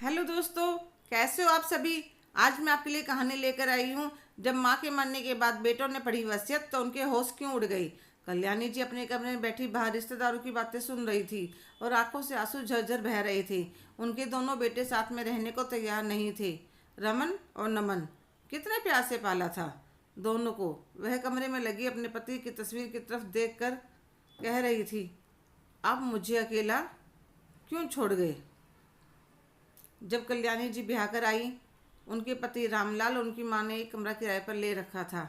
Hello दोस्तों, कैसे हो आप सभी। आज मैं आपके लिए कहानी लेकर आई हूँ। जब माँ के मरने के बाद बेटों ने पढ़ी वसीयत तो उनके होश क्यों उड़ गई। कल्याणी जी अपने कमरे में बैठी बाहर रिश्तेदारों की बातें सुन रही थी और आंखों से आंसू झरझर बह रहे थे। उनके दोनों बेटे साथ में रहने को तैयार नहीं थे। रमन और नमन कितने प्यार से पाला था दोनों को। वह कमरे में लगी अपने पति की तस्वीर की तरफ देखकर कह रही थी, अब मुझे अकेला क्यों छोड़ गए। जब कल्याणी जी ब्याह कर आई, उनके पति रामलाल और उनकी माँ ने एक कमरा किराए पर ले रखा था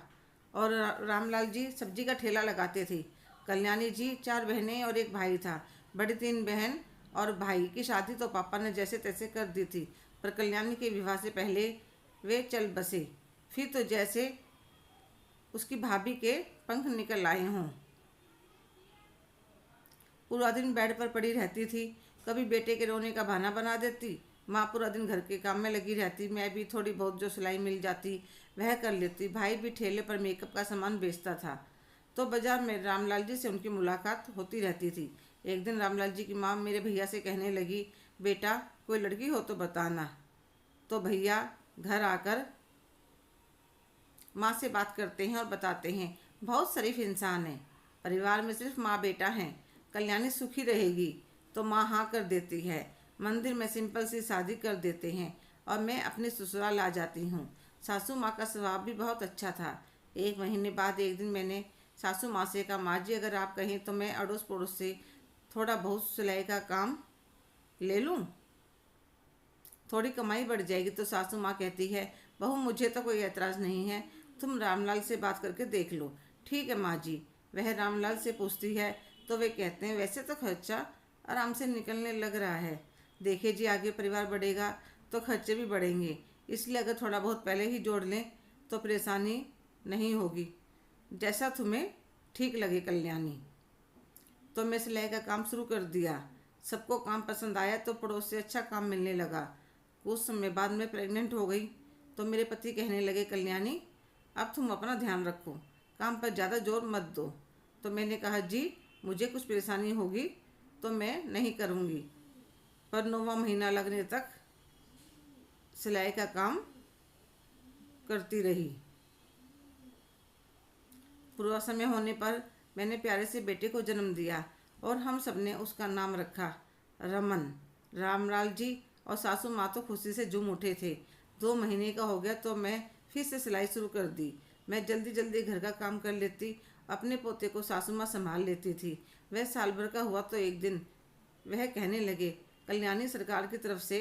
और रामलाल जी सब्जी का ठेला लगाते थे। कल्याणी जी 4 बहनें और एक भाई था। बड़ी 3 बहन और भाई की शादी तो पापा ने जैसे तैसे कर दी थी, पर कल्याणी के विवाह से पहले वे चल बसे। फिर तो जैसे उसकी भाभी के पंख निकल आए हों। पूरा दिन बेड पर पड़ी रहती थी। कभी बेटे के रोने का बहाना बना देती। माँ पूरा दिन घर के काम में लगी रहती। मैं भी थोड़ी बहुत जो सिलाई मिल जाती वह कर लेती। भाई भी ठेले पर मेकअप का सामान बेचता था। तो बाजार में रामलाल जी से उनकी मुलाकात होती रहती थी। एक दिन रामलाल जी की माँ मेरे भैया से कहने लगी, बेटा कोई लड़की हो तो बताना। तो भैया घर आकर माँ से बात करते हैं और बताते हैं, बहुत शरीफ इंसान है, परिवार में सिर्फ माँ बेटा हैं, कल्याणी सुखी रहेगी। तो माँ हाँ कर देती है। मंदिर में सिंपल सी शादी कर देते हैं और मैं अपने ससुराल आ जाती हूँ। सासू माँ का स्वभाव भी बहुत अच्छा था। 1 महीने बाद एक दिन मैंने सासू माँ से कहा, माँ जी अगर आप कहें तो मैं अड़ोस पड़ोस से थोड़ा बहुत सिलाई का काम ले लूँ, थोड़ी कमाई बढ़ जाएगी। तो सासू माँ कहती है, बहू मुझे तो कोई एतराज़ नहीं है, तुम रामलाल से बात करके देख लो। ठीक है माँ जी। वह रामलाल से पूछती है तो वे कहते हैं, वैसे तो खर्चा आराम से निकलने लग रहा है। देखिए जी, आगे परिवार बढ़ेगा तो खर्चे भी बढ़ेंगे, इसलिए अगर थोड़ा बहुत पहले ही जोड़ लें तो परेशानी नहीं होगी। जैसा तुम्हें ठीक लगे कल्याणी। तो मैं सिलाई का काम शुरू कर दिया। सबको काम पसंद आया तो पड़ोस से अच्छा काम मिलने लगा। कुछ समय बाद मैं प्रेग्नेंट हो गई तो मेरे पति कहने लगे, कल्याणी अब तुम अपना ध्यान रखो, काम पर ज़्यादा जोर मत दो। तो मैंने कहा, जी मुझे कुछ परेशानी होगी तो मैं नहीं करूँगी। पर 9वां महीना लगने तक सिलाई का काम करती रही। पूरा समय होने पर मैंने प्यारे से बेटे को जन्म दिया और हम सब ने उसका नाम रखा रमन। रामलाल जी और सासू माँ तो खुशी से झूम उठे थे। 2 महीने का हो गया तो मैं फिर से सिलाई शुरू कर दी। मैं जल्दी जल्दी घर का काम कर लेती। अपने पोते को सासू माँ संभाल लेती थी। वह साल भर का हुआ तो एक दिन वह कहने लगे, कल्याणी सरकार की तरफ से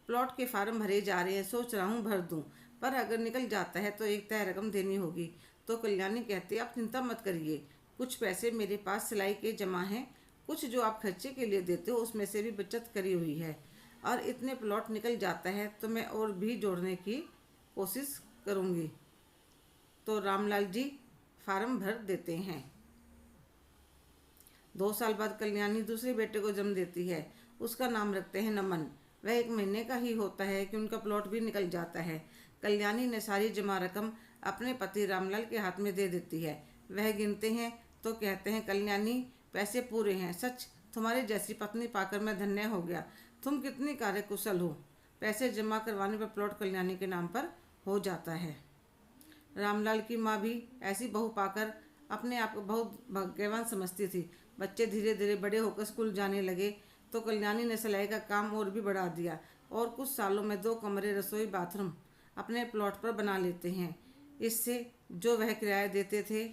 प्लॉट के फार्म भरे जा रहे हैं, सोच रहा हूँ भर दूँ, पर अगर निकल जाता है तो एक तय रकम देनी होगी। तो कल्याणी कहती, आप चिंता मत करिए, कुछ पैसे मेरे पास सिलाई के जमा हैं, कुछ जो आप खर्चे के लिए देते हो उसमें से भी बचत करी हुई है, और इतने प्लॉट निकल जाता है तो मैं और भी जोड़ने की कोशिश करूँगी। तो रामलाल जी फार्म भर देते हैं। 2 साल बाद कल्याणी दूसरे बेटे को जन्म देती है। उसका नाम रखते हैं नमन। वह 1 महीने का ही होता है कि उनका प्लॉट भी निकल जाता है। कल्याणी ने सारी जमा रकम अपने पति रामलाल के हाथ में दे देती है। वह गिनते हैं तो कहते हैं, कल्याणी पैसे पूरे हैं, सच तुम्हारी जैसी पत्नी पाकर मैं धन्य हो गया, तुम कितनी कार्यकुशल हो। पैसे जमा करवाने पर प्लॉट कल्याणी के नाम पर हो जाता है। रामलाल की माँ भी ऐसी बहू पाकर अपने आप को बहुत भाग्यवान समझती थी। बच्चे धीरे धीरे बड़े होकर स्कूल जाने लगे तो कल्याणी ने सिलाई का काम और भी बढ़ा दिया और कुछ सालों में 2 कमरे, रसोई, बाथरूम अपने प्लॉट पर बना लेते हैं। इससे जो वह किराया देते थे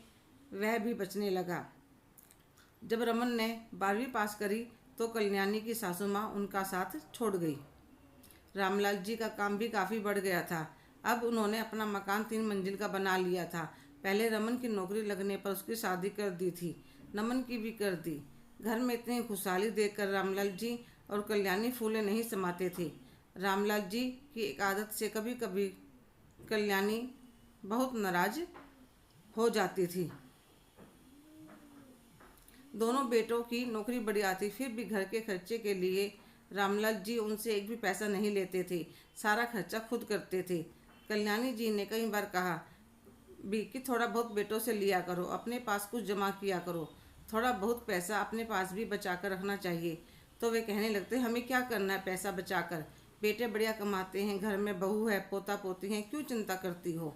वह भी बचने लगा। जब रमन ने 12वीं पास करी तो कल्याणी की सासू माँ उनका साथ छोड़ गई। रामलाल जी का काम भी काफ़ी बढ़ गया था। अब उन्होंने अपना मकान 3 मंजिल का बना लिया था। पहले रमन की नौकरी लगने पर उसकी शादी कर दी थी, नमन की भी कर दी। घर में इतनी खुशहाली देखकर रामलाल जी और कल्याणी फूले नहीं समाते थे। रामलाल जी की एक आदत से कभी कभी कल्याणी बहुत नाराज हो जाती थी। दोनों बेटों की नौकरी बढ़ आती, फिर भी घर के खर्चे के लिए रामलाल जी उनसे एक भी पैसा नहीं लेते थे, सारा खर्चा खुद करते थे। कल्याणी जी ने कई बार कहा भी कि थोड़ा बहुत बेटों से लिया करो, अपने पास कुछ जमा किया करो, थोड़ा बहुत पैसा अपने पास भी बचा कर रखना चाहिए। तो वे कहने लगते, हमें क्या करना है पैसा बचाकर, बेटे बढ़िया कमाते हैं, घर में बहू है, पोता पोती हैं, क्यों चिंता करती हो।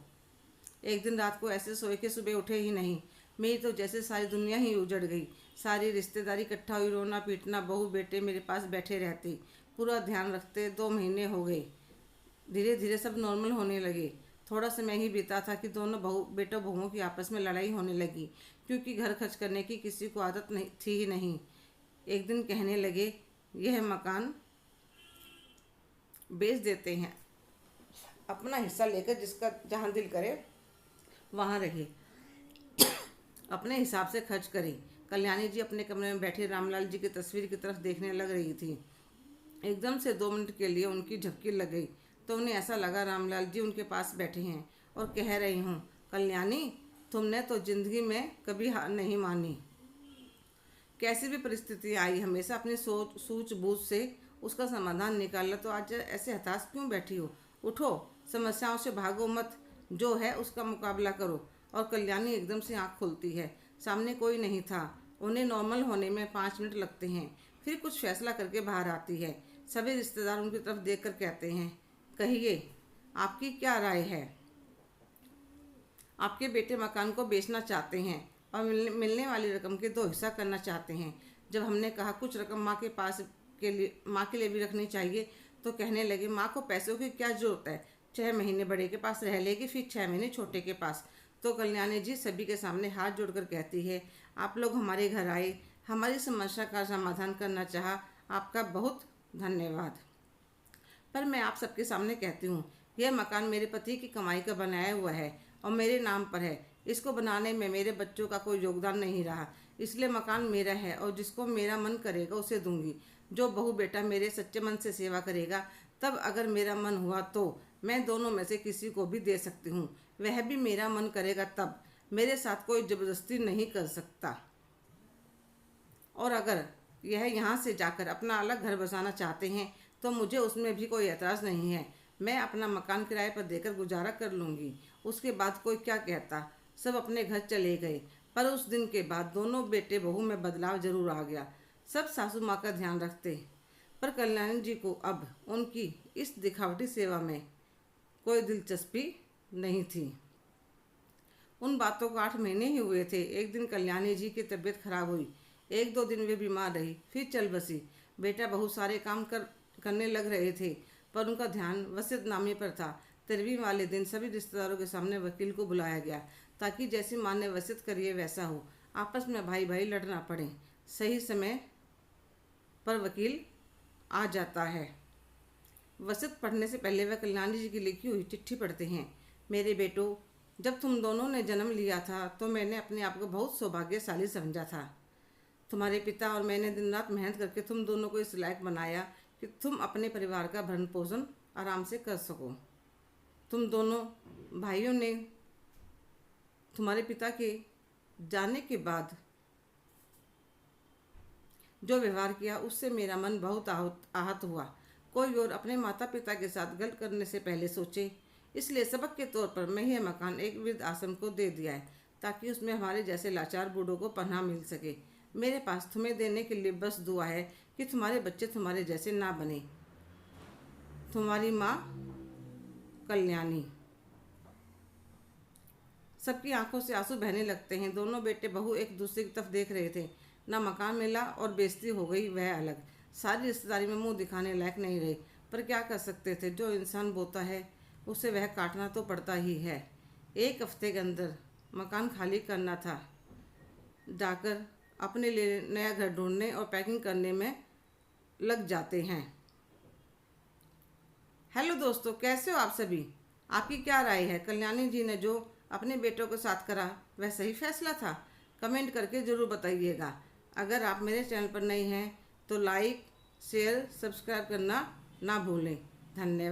एक दिन रात को ऐसे सोए कि सुबह उठे ही नहीं। मेरी तो जैसे सारी दुनिया ही उजड़ गई। सारी रिश्तेदारी इकट्ठा हुई, रोना पीटना, बहू बेटे मेरे पास बैठे रहते, पूरा ध्यान रखते। 2 महीने हो गए, धीरे धीरे सब नॉर्मल होने लगे। थोड़ा समय ही बीता था कि दोनों बेटों बहुओं की आपस में लड़ाई होने लगी, क्योंकि घर खर्च करने की किसी को आदत नहीं थी ही नहीं। एक दिन कहने लगे, यह मकान बेच देते हैं, अपना हिस्सा लेकर जिसका जहाँ दिल करे वहाँ रहे, अपने हिसाब से खर्च करें। कल्याणी जी अपने कमरे में बैठे रामलाल जी की तस्वीर की तरफ देखने लग रही थी। एकदम से 2 मिनट के लिए उनकी झपकी लग गई, तो उन्हें ऐसा लगा रामलाल जी उनके पास बैठे हैं और कह रही हूँ, कल्याणी तुमने तो जिंदगी में कभी हार नहीं मानी। कैसी भी परिस्थिति आई हमेशा अपनी सोच सूझबूझ से उसका समाधान निकाला, तो आज ऐसे हताश क्यों बैठी हो। उठो, समस्याओं से भागो मत, जो है उसका मुकाबला करो। और कल्याणी एकदम से आँख खोलती है। सामने कोई नहीं था। उन्हें नॉर्मल होने में 5 मिनट लगते हैं, फिर कुछ फैसला करके बाहर आती है। सभी रिश्तेदार उनकी तरफ देखकर कहते हैं, कहिए आपकी क्या राय है। आपके बेटे मकान को बेचना चाहते हैं और मिलने वाली रकम के 2 हिस्सा करना चाहते हैं। जब हमने कहा कुछ रकम माँ के लिए भी रखनी चाहिए, तो कहने लगे, माँ को पैसों की क्या जरूरत है, 6 महीने बड़े के पास रह लेगी, फिर 6 महीने छोटे के पास। तो कल्याणी जी सभी के सामने हाथ जोड़कर कहती है, आप लोग हमारे घर आए, हमारी समस्या का समाधान करना चाहा, आपका बहुत धन्यवाद। पर मैं आप सबके सामने कहती हूँ, यह मकान मेरे पति की कमाई का बनाया हुआ है और मेरे नाम पर है। इसको बनाने में मेरे बच्चों का कोई योगदान नहीं रहा, इसलिए मकान मेरा है और जिसको मेरा मन करेगा उसे दूंगी। जो बहू बेटा मेरे सच्चे मन से सेवा करेगा, तब अगर मेरा मन हुआ तो मैं दोनों में से किसी को भी दे सकती हूँ। वह भी मेरा मन करेगा तब। मेरे साथ कोई जबरदस्ती नहीं कर सकता। और अगर यह यहाँ से जाकर अपना अलग घर बसाना चाहते हैं तो मुझे उसमें भी कोई एतराज़ नहीं है। मैं अपना मकान किराए पर देकर गुजारा कर लूँगी। उसके बाद कोई क्या कहता। सब अपने घर चले गए। पर उस दिन के बाद दोनों बेटे बहू में बदलाव जरूर आ गया। सब सासू माँ का ध्यान रखते, पर कल्याणी जी को अब उनकी इस दिखावटी सेवा में कोई दिलचस्पी नहीं थी। उन बातों को 8 महीने ही हुए थे। एक दिन कल्याणी जी की तबीयत खराब हुई। 1-2 दिन वे बीमार रही, फिर चल बसी। बेटा बहू सारे काम करने लग रहे थे, पर उनका ध्यान वसीयतनामे पर था। 13वीं वाले दिन सभी रिश्तेदारों के सामने वकील को बुलाया गया, ताकि जैसी माँ ने वसीयत करी है वैसा हो। आपस में भाई भाई लड़ना पड़े। सही समय पर वकील आ जाता है। वसीयत पढ़ने से पहले वह कल्याणी जी की लिखी हुई चिट्ठी पढ़ते हैं। मेरे बेटों, जब तुम दोनों ने जन्म लिया था तो मैंने अपने आप को बहुत सौभाग्यशाली समझा था। तुम्हारे पिता और मैंने दिन रात मेहनत करके तुम दोनों को इस लायक बनाया कि तुम अपने परिवार का भरण पोषण आराम से कर सको। तुम दोनों भाइयों ने तुम्हारे पिता के जाने के बाद जो व्यवहार किया, उससे मेरा मन बहुत आहत हुआ। कोई और अपने माता पिता के साथ गलत करने से पहले सोचे। इसलिए सबक के तौर पर मैं यह मकान एक वृद्ध आश्रम को दे दिया है, ताकि उसमें हमारे जैसे लाचार बूढ़ों को पनाह मिल सके। मेरे पास तुम्हें देने के लिए बस दुआ है कि तुम्हारे बच्चे तुम्हारे जैसे ना बने। तुम्हारी माँ कल्याणी। सबकी आंखों से आंसू बहने लगते हैं। दोनों बेटे बहू एक दूसरे की तरफ देख रहे थे। ना मकान मिला और बेइज्जती हो गई, वह अलग। सारी रिश्तेदारी में मुंह दिखाने लायक नहीं रहे, पर क्या कर सकते थे। जो इंसान बोता है उसे वह काटना तो पड़ता ही है। 1 हफ्ते के अंदर मकान खाली करना था। जाकर अपने लिए नया घर ढूंढने और पैकिंग करने में लग जाते हैं। हेलो दोस्तों, कैसे हो आप सभी। आपकी क्या राय है। कल्याणी जी ने जो अपने बेटों के साथ करा वह सही फैसला था। कमेंट करके ज़रूर बताइएगा। अगर आप मेरे चैनल पर नए हैं तो लाइक, शेयर, सब्सक्राइब करना ना भूलें। धन्यवाद।